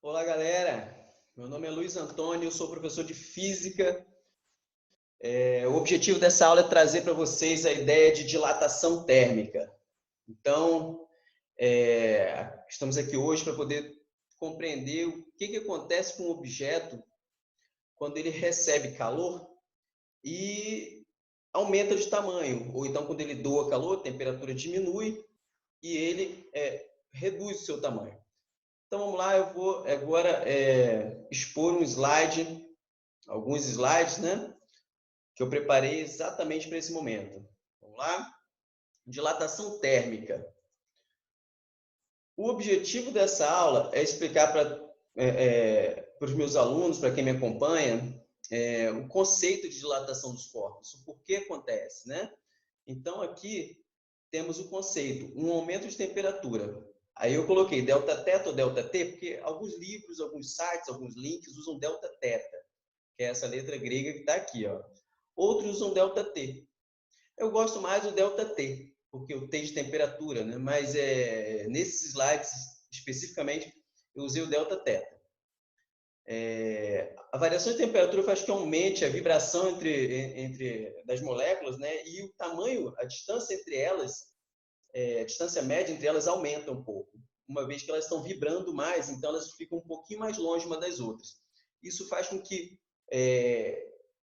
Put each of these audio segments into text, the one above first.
Olá, galera. Meu nome é Luiz Antônio, eu sou professor de Física. O objetivo dessa aula é trazer para vocês a ideia de dilatação térmica. Então, estamos aqui hoje para poder compreender o que acontece com o objeto quando ele recebe calor e aumenta de tamanho, ou então quando ele doa calor, a temperatura diminui e ele reduz o seu tamanho. Então vamos lá, eu vou agora expor um slide, alguns slides, né, que eu preparei exatamente para esse momento. Vamos lá? Dilatação térmica. O objetivo dessa aula é explicar para os meus alunos, para quem me acompanha, o conceito de dilatação dos corpos, o porquê acontece, né? Então aqui temos o conceito, um aumento de temperatura. Aí eu coloquei delta teta ou delta T, porque alguns livros, alguns sites, alguns links usam delta teta, que é essa letra grega que está aqui, ó. Outros usam delta T. Eu gosto mais do delta T, porque o T de temperatura, né? Mas nesses slides, especificamente, eu usei o delta teta. A variação de temperatura faz que aumente a vibração entre das moléculas, né? E o tamanho, a distância entre elas, a distância média entre elas aumenta um pouco, uma vez que elas estão vibrando mais, então elas ficam um pouquinho mais longe uma das outras. Isso faz com que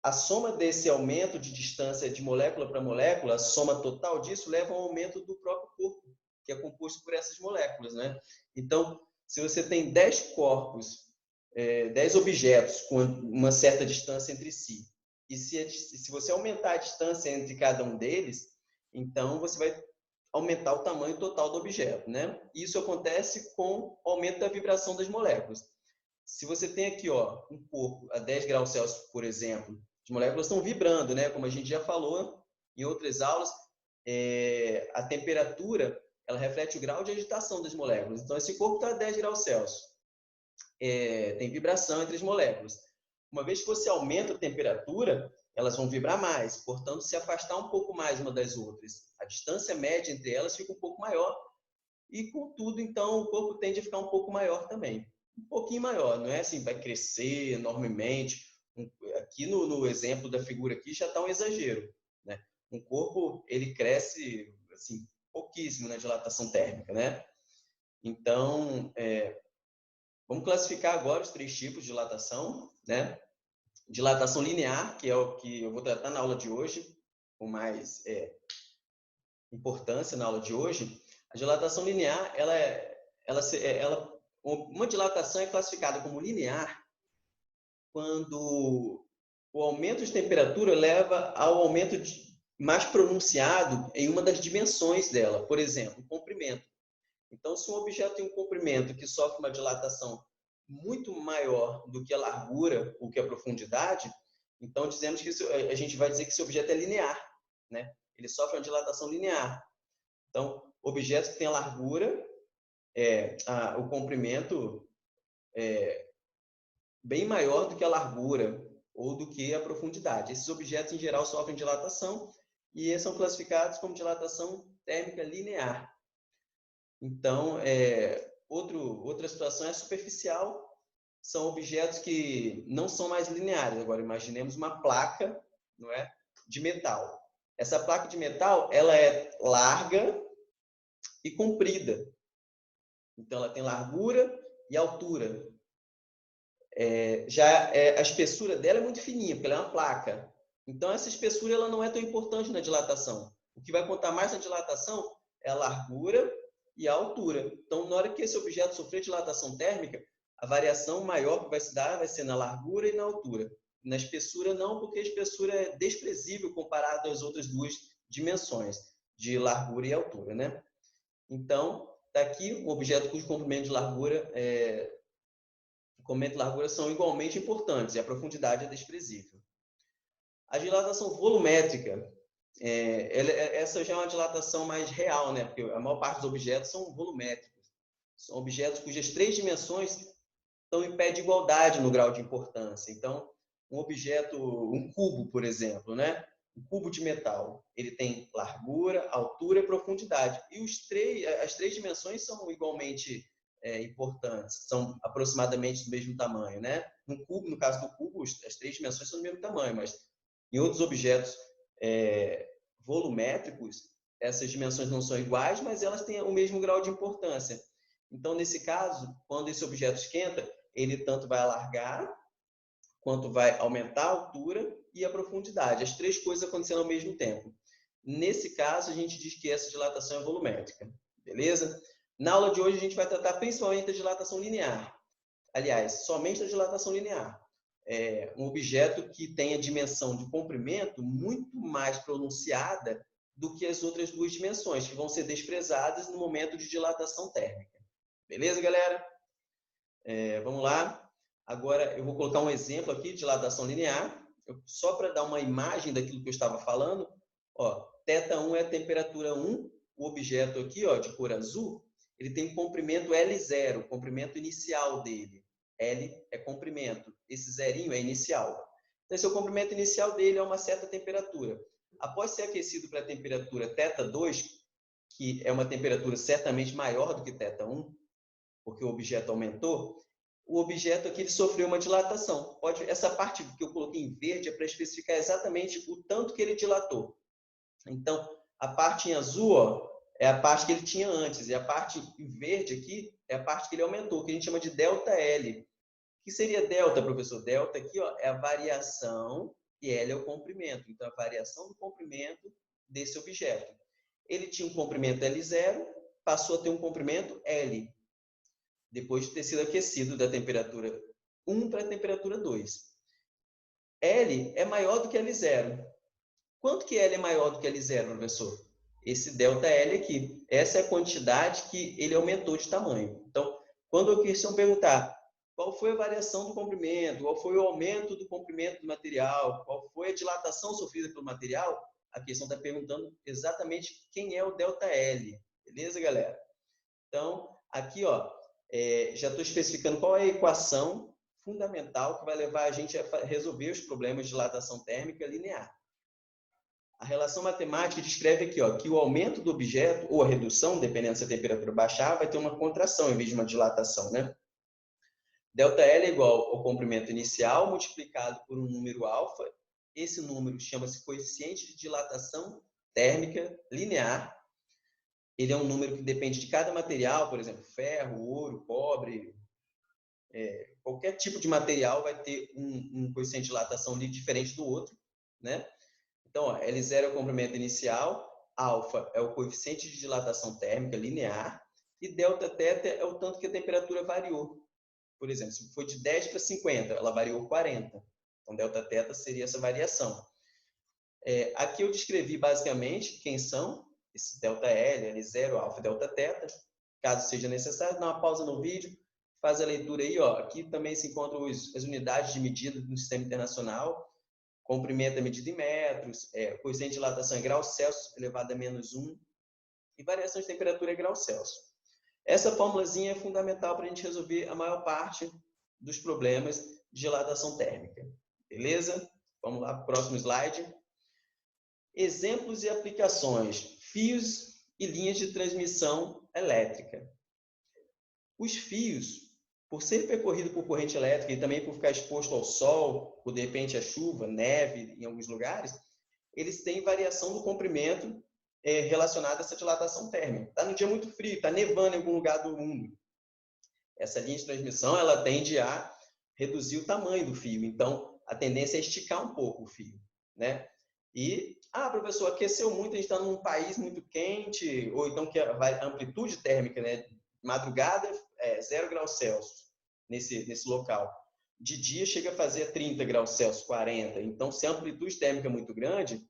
a soma desse aumento de distância de molécula para molécula, a soma total disso leva a um aumento do próprio corpo, que é composto por essas moléculas, né? Então, se você tem 10 corpos, 10 objetos com uma certa distância entre si, e se você aumentar a distância entre cada um deles, então você vai aumentar o tamanho total do objeto, né? Isso acontece com o aumento da vibração das moléculas. Se você tem aqui, ó, um corpo a 10 graus Celsius, por exemplo, as moléculas estão vibrando, né? Como a gente já falou em outras aulas, a temperatura ela reflete o grau de agitação das moléculas. Então, esse corpo está a 10 graus Celsius. Tem vibração entre as moléculas. Uma vez que você aumenta a temperatura, elas vão vibrar mais, portanto, se afastar um pouco mais uma das outras. A distância média entre elas fica um pouco maior e, contudo, então, o corpo tende a ficar um pouco maior também. Um pouquinho maior, não é assim, vai crescer enormemente. Aqui no exemplo da figura aqui já está um exagero, né? Um corpo, ele cresce, assim, pouquíssimo na dilatação térmica, né? Então, vamos classificar agora os 3 tipos de dilatação, né? Dilatação linear, que é o que eu vou tratar na aula de hoje, com mais importância na aula de hoje. A dilatação linear, uma dilatação é classificada como linear quando o aumento de temperatura leva ao aumento mais pronunciado em uma das dimensões dela, por exemplo, o comprimento. Então, se um objeto tem um comprimento que sofre uma dilatação muito maior do que a largura ou que a profundidade, então dizemos que a gente vai dizer que esse objeto é linear, né? Ele sofre uma dilatação linear. Então, objetos que têm a largura, o comprimento bem maior do que a largura ou do que a profundidade. Esses objetos, em geral, sofrem dilatação e são classificados como dilatação térmica linear. Então, outra situação é superficial, são objetos que não são mais lineares. Agora, imaginemos uma placa, não é, de metal. Essa placa de metal, ela é larga e comprida. Então, ela tem largura e altura. A espessura dela é muito fininha, porque ela é uma placa. Então, essa espessura ela não é tão importante na dilatação. O que vai contar mais na dilatação é a largura e a altura. Então, na hora que esse objeto sofrer dilatação térmica, a variação maior que vai se dar vai ser na largura e na altura. Na espessura, não, porque a espessura é desprezível comparado às outras duas dimensões, de largura e altura, né? Então, está aqui um objeto cujo comprimento de largura comprimento e largura são igualmente importantes e a profundidade é desprezível. A dilatação volumétrica, essa já é uma dilatação mais real, né? Porque a maior parte dos objetos são volumétricos. São objetos cujas 3 dimensões estão em pé de igualdade no grau de importância. Então, um objeto, um cubo, por exemplo, né? Um cubo de metal, ele tem largura, altura e profundidade. E as 3 dimensões são igualmente importantes, são aproximadamente do mesmo tamanho, né? No cubo, no caso do cubo, as 3 dimensões são do mesmo tamanho, mas em outros objetos volumétricos, essas dimensões não são iguais, mas elas têm o mesmo grau de importância. Então, nesse caso, quando esse objeto esquenta, ele tanto vai alargar, quanto vai aumentar a altura e a profundidade. As 3 coisas acontecendo ao mesmo tempo. Nesse caso, a gente diz que essa dilatação é volumétrica. Beleza? Na aula de hoje, a gente vai tratar principalmente da dilatação linear. Aliás, somente da dilatação linear. Um objeto que tem a dimensão de comprimento muito mais pronunciada do que as outras 2 dimensões, que vão ser desprezadas no momento de dilatação térmica. Beleza, galera? Vamos lá. Agora, eu vou colocar um exemplo aqui de dilatação linear, só para dar uma imagem daquilo que eu estava falando. Ó, θ1 é a temperatura 1, o objeto aqui, ó, de cor azul, ele tem um comprimento L0, o comprimento inicial dele. L é comprimento, esse zerinho é inicial. Então, esse é o comprimento inicial dele a uma certa temperatura. Após ser aquecido para a temperatura θ2, que é uma temperatura certamente maior do que θ1, porque o objeto aumentou, o objeto aqui ele sofreu uma dilatação. Essa parte que eu coloquei em verde é para especificar exatamente o tanto que ele dilatou. Então, a parte em azul, ó, é a parte que ele tinha antes, e a parte em verde aqui é a parte que ele aumentou, que a gente chama de ΔL. O que seria delta, professor? Delta aqui, ó, é a variação e L é o comprimento. Então, a variação do comprimento desse objeto. Ele tinha um comprimento L0, passou a ter um comprimento L, depois de ter sido aquecido da temperatura 1 para a temperatura 2. L é maior do que L0. Quanto que L é maior do que L0, professor? Esse ΔL aqui. Essa é a quantidade que ele aumentou de tamanho. Então, quando a questão perguntar qual foi a variação do comprimento, qual foi o aumento do comprimento do material, qual foi a dilatação sofrida pelo material, a questão está perguntando exatamente quem é o ΔL. Beleza, galera? Então, aqui, ó, já estou especificando qual é a equação fundamental que vai levar a gente a resolver os problemas de dilatação térmica linear. A relação matemática descreve aqui, ó, que o aumento do objeto, ou a redução, dependendo se a temperatura baixar, vai ter uma contração em vez de uma dilatação, né? ΔL é igual ao comprimento inicial multiplicado por um número alfa. Esse número chama-se coeficiente de dilatação térmica linear. Ele é um número que depende de cada material, por exemplo, ferro, ouro, cobre, qualquer tipo de material vai ter um coeficiente de dilatação diferente do outro, né? Então, ó, L0 é o comprimento inicial, alfa é o coeficiente de dilatação térmica linear e Δθ é o tanto que a temperatura variou. Por exemplo, se foi de 10 para 50, ela variou 40. Então, Δθ seria essa variação. Aqui eu descrevi basicamente quem são esse ΔL, L0, alfa, Δθ. Caso seja necessário, dá uma pausa no vídeo, faz a leitura aí. Ó. Aqui também se encontram as unidades de medida do sistema internacional. Comprimento é medido em metros, coeficiente de dilatação em graus Celsius elevado a -1 e variação de temperatura em graus Celsius. Essa formulazinha é fundamental para a gente resolver a maior parte dos problemas de dilatação térmica. Beleza? Vamos lá para o próximo slide. Exemplos e aplicações. Fios e linhas de transmissão elétrica. Os fios, por ser percorrido por corrente elétrica e também por ficar exposto ao sol, por de repente a chuva, neve em alguns lugares, eles têm variação do comprimento relacionada a essa dilatação térmica. Está no dia muito frio, está nevando em algum lugar do mundo. Essa linha de transmissão ela tende a reduzir o tamanho do fio. Então, a tendência é esticar um pouco o fio, né? E, professor, aqueceu muito, a gente está num país muito quente, ou então que a amplitude térmica, né? Madrugada, 0 graus Celsius nesse local. De dia chega a fazer 30 graus Celsius, 40. Então, se a amplitude térmica é muito grande,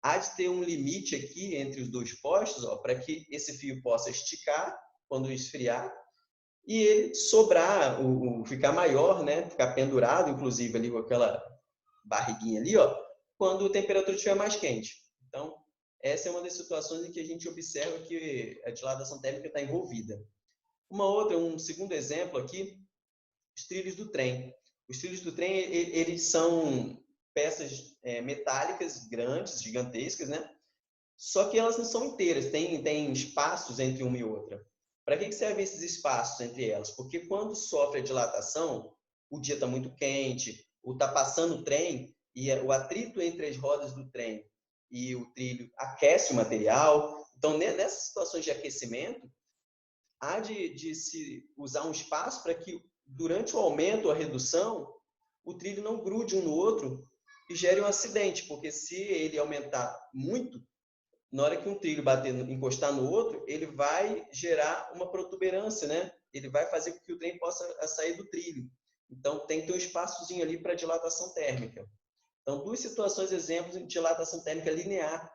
há de ter um limite aqui entre os dois postos, para que esse fio possa esticar quando esfriar e ele sobrar, ficar maior, né? Ficar pendurado, inclusive, ali com aquela barriguinha ali, quando a temperatura estiver mais quente. Então, essa é uma das situações em que a gente observa que a dilatação térmica está envolvida. Um segundo exemplo aqui, os trilhos do trem. Os trilhos do trem, eles são peças metálicas grandes, gigantescas, né? Só que elas não são inteiras, tem espaços entre uma e outra. Para que servem esses espaços entre elas? Porque quando sofre a dilatação, o dia está muito quente, ou está passando o trem, e o atrito entre as rodas do trem e o trilho aquece o material. Então, nessas situações de aquecimento, há de se usar um espaço para que, durante o aumento ou a redução, o trilho não grude um no outro e gere um acidente, porque se ele aumentar muito, na hora que um trilho bater, encostar no outro, ele vai gerar uma protuberância, né? Ele vai fazer com que o trem possa sair do trilho. Então, tem que ter um espaçozinho ali para dilatação térmica. Então, duas situações, exemplos de dilatação térmica linear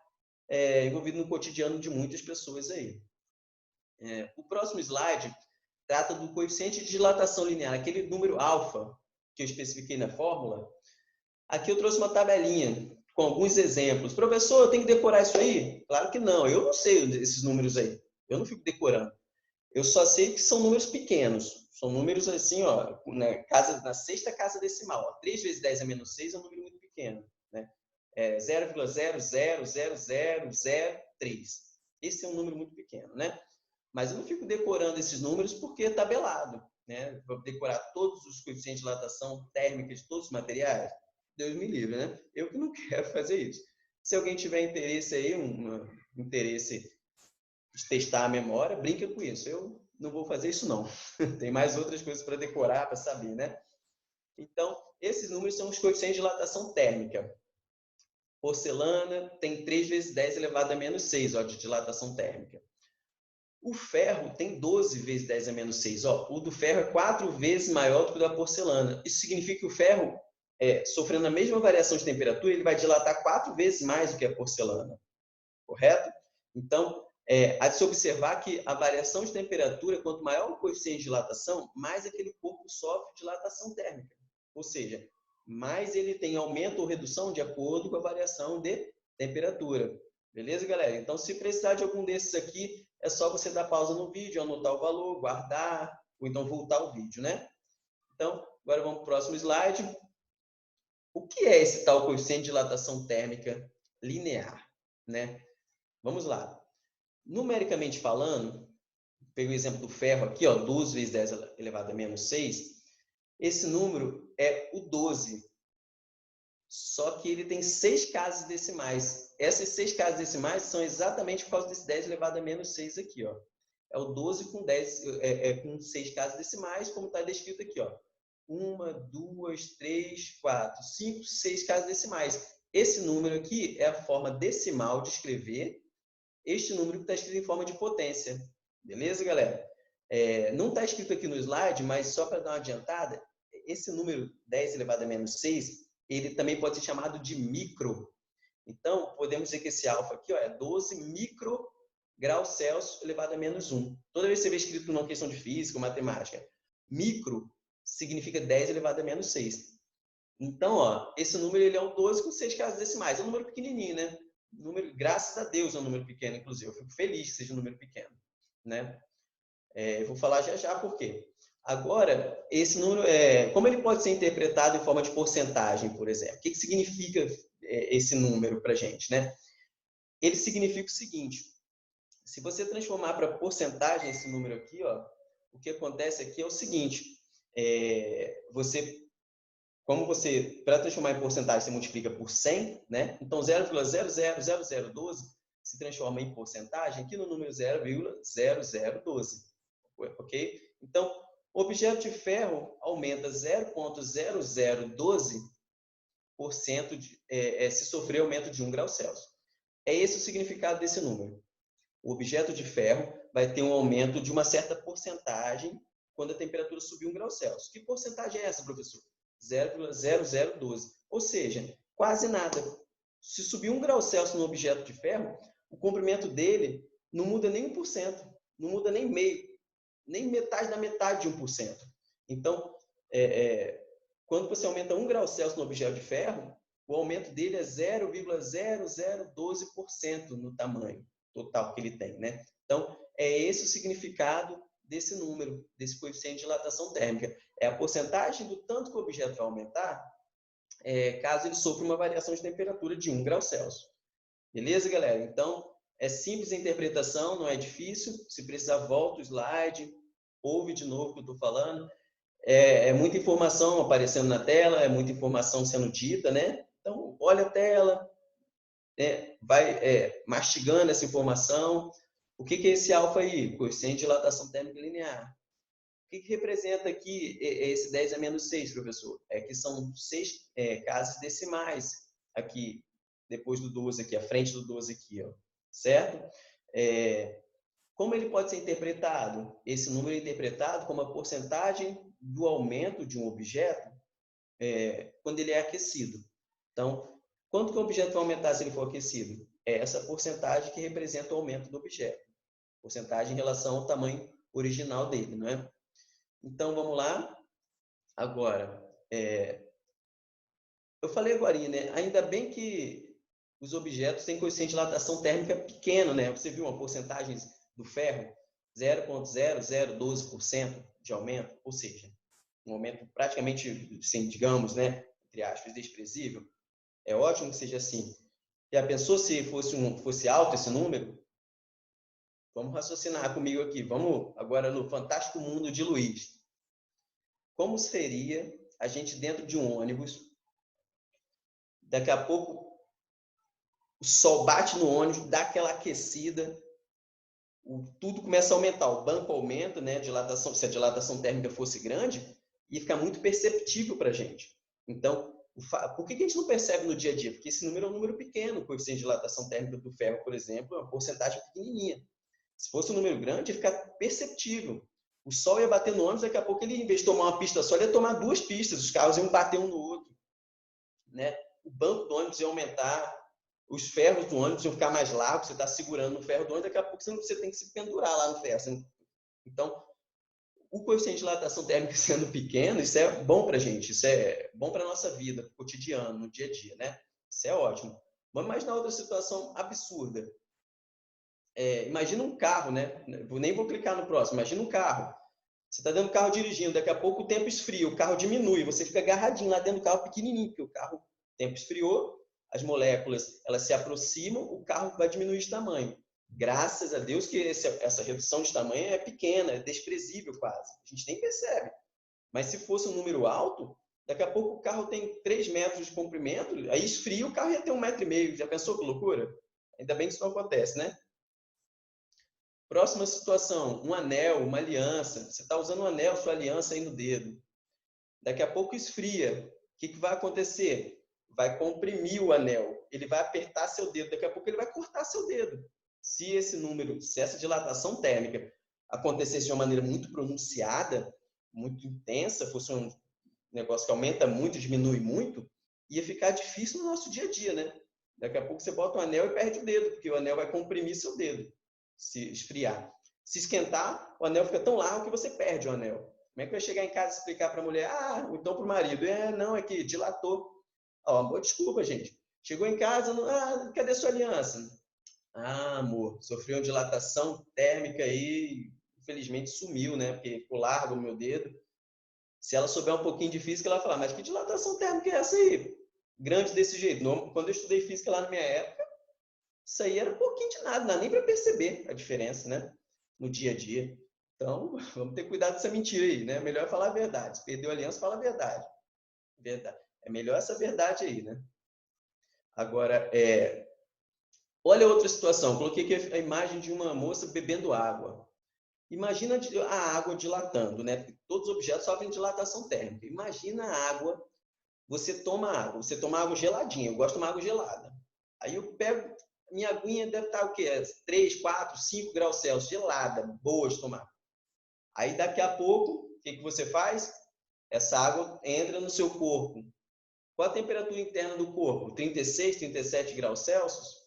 envolvido no cotidiano de muitas pessoas aí. O próximo slide trata do coeficiente de dilatação linear, aquele número alfa que eu especifiquei na fórmula. Aqui eu trouxe uma tabelinha com alguns exemplos. Professor, eu tenho que decorar isso aí? Claro que não, eu não sei esses números aí. Eu não fico decorando. Eu só sei que são números pequenos. São números assim, ó, na sexta casa decimal. Ó, 3 vezes 10 a menos 6 é um número muito pequeno. Né? 0,0000003. Esse é um número muito pequeno, né? Mas eu não fico decorando esses números porque é tabelado. Né? Vou decorar todos os coeficientes de dilatação térmica de todos os materiais. Deus me livre, né? Eu que não quero fazer isso. Se alguém tiver interesse aí, interesse de testar a memória, brinca com isso. Eu não vou fazer isso, não. Tem mais outras coisas para decorar, para saber, né? Então, esses números são os coeficientes de dilatação térmica. Porcelana tem 3 vezes 10 elevado a menos 6, ó, de dilatação térmica. O ferro tem 12 vezes 10 a menos 6. Ó. O do ferro é 4 vezes maior do que o da porcelana. Isso significa que o ferro, sofrendo a mesma variação de temperatura, ele vai dilatar 4 vezes mais do que a porcelana. Correto? Então, há de se observar que a variação de temperatura, quanto maior o coeficiente de dilatação, mais aquele corpo sofre dilatação térmica. Ou seja, mais ele tem aumento ou redução de acordo com a variação de temperatura. Beleza, galera? Então, se precisar de algum desses aqui, é só você dar pausa no vídeo, anotar o valor, guardar, ou então voltar ao vídeo, né? Então, agora vamos para o próximo slide. O que é esse tal coeficiente de dilatação térmica linear, né? Vamos lá. Numericamente falando, peguei o exemplo do ferro aqui, ó, 12 vezes 10 elevado a menos 6. Esse número é o 12. Só que ele tem 6 casas decimais. Essas 6 casas decimais são exatamente por causa desse 10 elevado a menos 6 aqui, ó. É o 12 com 10, com 6 casas decimais, como está descrito aqui, ó. 1, 2, 3, 4, 5, 6 casas decimais. Esse número aqui é a forma decimal de escrever este número que está escrito em forma de potência. Beleza, galera? Não está escrito aqui no slide, mas só para dar uma adiantada, esse número 10 elevado a menos 6, ele também pode ser chamado de micro. Então, podemos dizer que esse alfa aqui, ó, é 12 micrograus Celsius elevado a menos 1. Toda vez que você vê escrito numa questão de física ou matemática, micro significa 10 elevado a menos 6. Então, ó, esse número ele é o 12 com 6 casas decimais. É um número pequenininho, né? Número, graças a Deus é um número pequeno, inclusive. Eu fico feliz que seja um número pequeno, né? Eu vou falar já por quê. Agora, esse número, como ele pode ser interpretado em forma de porcentagem, por exemplo? O que significa esse número para a gente, né? Ele significa o seguinte: se você transformar para porcentagem esse número aqui, ó, o que acontece aqui é o seguinte: para transformar em porcentagem, você multiplica por 100, né? Então, 0,000012 se transforma em porcentagem aqui no número 0,0012, ok? Então, o objeto de ferro aumenta 0,0012% se sofrer aumento de 1 grau Celsius. É esse o significado desse número. O objeto de ferro vai ter um aumento de uma certa porcentagem quando a temperatura subir 1 grau Celsius. Que porcentagem é essa, professor? 0,0012. Ou seja, quase nada. Se subir 1 grau Celsius no objeto de ferro, o comprimento dele não muda nem 1%, não muda nem meio, nem metade da metade de 1%. Então, quando você aumenta 1 grau Celsius no objeto de ferro, o aumento dele é 0,0012% no tamanho total que ele tem, né? Então, é esse o significado desse número, desse coeficiente de dilatação térmica. É a porcentagem do tanto que o objeto vai aumentar, caso ele sofra uma variação de temperatura de 1 grau Celsius. Beleza, galera? Então, É simples a interpretação, não é difícil. Se precisar, volta o slide, ouve de novo o que eu estou falando. É muita informação aparecendo na tela, é muita informação sendo dita, né? Então, olha a tela, vai mastigando essa informação. O que é esse alfa aí? Coeficiente de dilatação térmica linear. O que representa aqui esse 10 a menos 6, professor? É que são 6 casas decimais aqui, depois do 12 aqui, à frente do 12 aqui, ó, certo? Como ele pode ser interpretado? Esse número é interpretado como a porcentagem do aumento de um objeto quando ele é aquecido. Então, quanto que o objeto vai aumentar se ele for aquecido? É essa porcentagem que representa o aumento do objeto. Porcentagem em relação ao tamanho original dele, não é? Então, vamos lá. Agora, eu falei agora, né? Ainda bem que os objetos têm coeficiente de dilatação térmica pequeno, né? Você viu uma porcentagem do ferro? 0,0012% de aumento, ou seja, um aumento praticamente, assim, digamos, né? Entre aspas, desprezível. É ótimo que seja assim. Já pensou se fosse alto esse número? Vamos raciocinar comigo aqui. Vamos agora no fantástico mundo de Luiz. Como seria a gente dentro de um ônibus? Daqui a pouco o sol bate no ônibus, dá aquela aquecida, tudo começa a aumentar. O banco aumenta, né? Dilatação, se a dilatação térmica fosse grande, ia ficar muito perceptível para a gente. Então, por que a gente não percebe no dia a dia? Porque esse número é um número pequeno, o coeficiente de dilatação térmica do ferro, por exemplo, é uma porcentagem pequenininha. Se fosse um número grande, ia ficar perceptível. O sol ia bater no ônibus, daqui a pouco ele, em vez de tomar uma pista só, ele ia tomar 2 pistas, os carros iam bater um no outro, né? O banco do ônibus ia aumentar, os ferros do ônibus iam ficar mais largos, você está segurando no ferro do ônibus, daqui a pouco você tem que se pendurar lá no ferro. Então, o coeficiente de dilatação térmica sendo pequeno, isso é bom para a gente, isso é bom para a nossa vida, para o cotidiano, no dia a dia, né? Isso é ótimo. Vamos imaginar outra situação absurda. Imagina um carro, né? Nem vou clicar no próximo. Imagina um carro. Você está dentro do carro dirigindo, daqui a pouco o tempo esfria, o carro diminui, você fica agarradinho lá dentro do carro pequenininho, porque o tempo esfriou, as moléculas elas se aproximam, o carro vai diminuir de tamanho. Graças a Deus que essa redução de tamanho é pequena, é desprezível quase. A gente nem percebe. Mas se fosse um número alto, daqui a pouco o carro tem 3 metros de comprimento, aí esfria, o carro ia ter 1,5 metro. Já pensou que loucura? Ainda bem que isso não acontece, né? Próxima situação, um anel, uma aliança. Você está usando um anel, sua aliança aí no dedo. Daqui a pouco esfria. O que vai acontecer? Vai comprimir o anel. Ele vai apertar seu dedo. Daqui a pouco ele vai cortar seu dedo. Se essa dilatação térmica acontecesse de uma maneira muito pronunciada, muito intensa, fosse um negócio que aumenta muito, diminui muito, ia ficar difícil no nosso dia a dia, né? Daqui a pouco você bota um anel e perde o dedo, porque o anel vai comprimir seu dedo se esfriar. Se esquentar, o anel fica tão largo que você perde o anel. Como é que vai chegar em casa e explicar para a mulher? Ou então para o marido? Não, é que dilatou. Desculpa, gente. Chegou em casa, cadê sua aliança? Amor, sofreu uma dilatação térmica aí, infelizmente sumiu, né? Porque ficou largo no meu dedo. Se ela souber um pouquinho de física, ela vai falar, mas que dilatação térmica é essa aí? Grande desse jeito. Quando eu estudei física lá na minha época, isso aí era um pouquinho de nada, não dá nem para perceber a diferença, né? No dia a dia. Então, vamos ter cuidado com essa mentira aí, né? Melhor falar a verdade. Se perdeu a aliança, fala a verdade. É melhor essa verdade aí, né? Agora, olha outra situação. Coloquei aqui a imagem de uma moça bebendo água. Imagina a água dilatando, né? Todos os objetos sofrem dilatação térmica. Imagina a água, você toma água geladinha. Eu gosto de tomar água gelada. Aí eu pego, minha aguinha deve estar o quê? 3, 4, 5 graus Celsius, gelada, boa de tomar. Aí daqui a pouco, o que você faz? Essa água entra no seu corpo. Qual a temperatura interna do corpo? 36, 37 graus Celsius?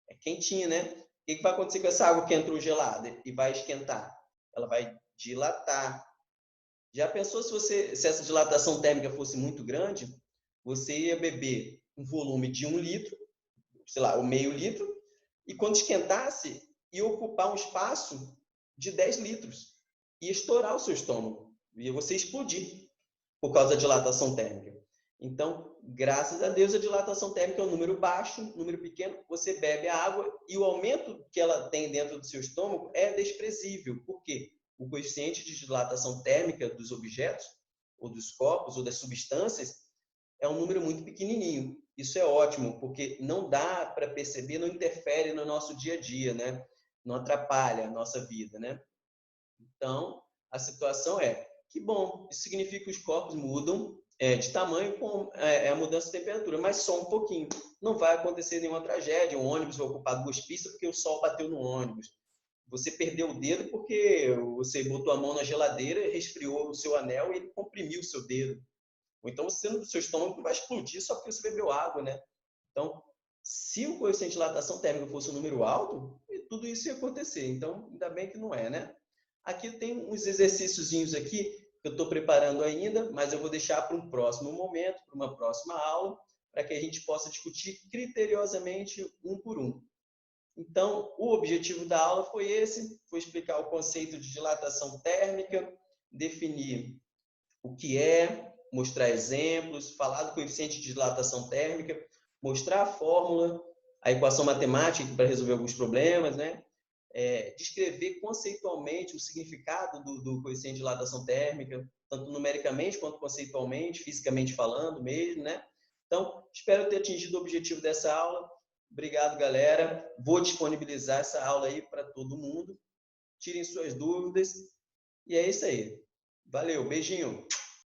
É quentinha, né? O que vai acontecer com essa água que entrou gelada e vai esquentar? Ela vai dilatar. Já pensou se essa dilatação térmica fosse muito grande? Você ia beber um volume de 1 litro, sei lá, o meio litro, e quando esquentasse, ia ocupar um espaço de 10 litros. Ia estourar o seu estômago. Ia você explodir por causa da dilatação térmica. Então, graças a Deus, a dilatação térmica é um número baixo, um número pequeno, você bebe a água e o aumento que ela tem dentro do seu estômago é desprezível. Por quê? O coeficiente de dilatação térmica dos objetos, ou dos corpos, ou das substâncias, é um número muito pequenininho. Isso é ótimo, porque não dá para perceber, não interfere no nosso dia a dia, né? Não atrapalha a nossa vida, né? Então, a situação é, que bom, isso significa que os corpos mudam de tamanho com a mudança de temperatura, mas só um pouquinho. Não vai acontecer nenhuma tragédia, um ônibus vai ocupar duas pistas porque o sol bateu no ônibus. Você perdeu o dedo porque você botou a mão na geladeira, resfriou o seu anel e ele comprimiu o seu dedo. Ou então o seu estômago não vai explodir só porque você bebeu água, né? Então, se o coeficiente de dilatação térmica fosse um número alto, tudo isso ia acontecer. Então, ainda bem que não é, né? Aqui tem uns exercíciozinhos aqui que eu estou preparando ainda, mas eu vou deixar para um próximo momento, para uma próxima aula, para que a gente possa discutir criteriosamente um por um. Então, o objetivo da aula foi esse, foi explicar o conceito de dilatação térmica, definir o que é, mostrar exemplos, falar do coeficiente de dilatação térmica, mostrar a fórmula, a equação matemática para resolver alguns problemas, né? Descrever conceitualmente o significado do coeficiente de dilatação térmica, tanto numericamente quanto conceitualmente, fisicamente falando mesmo, né? Então, espero ter atingido o objetivo dessa aula. Obrigado, galera. Vou disponibilizar essa aula aí para todo mundo. Tirem suas dúvidas. E é isso aí. Valeu, beijinho.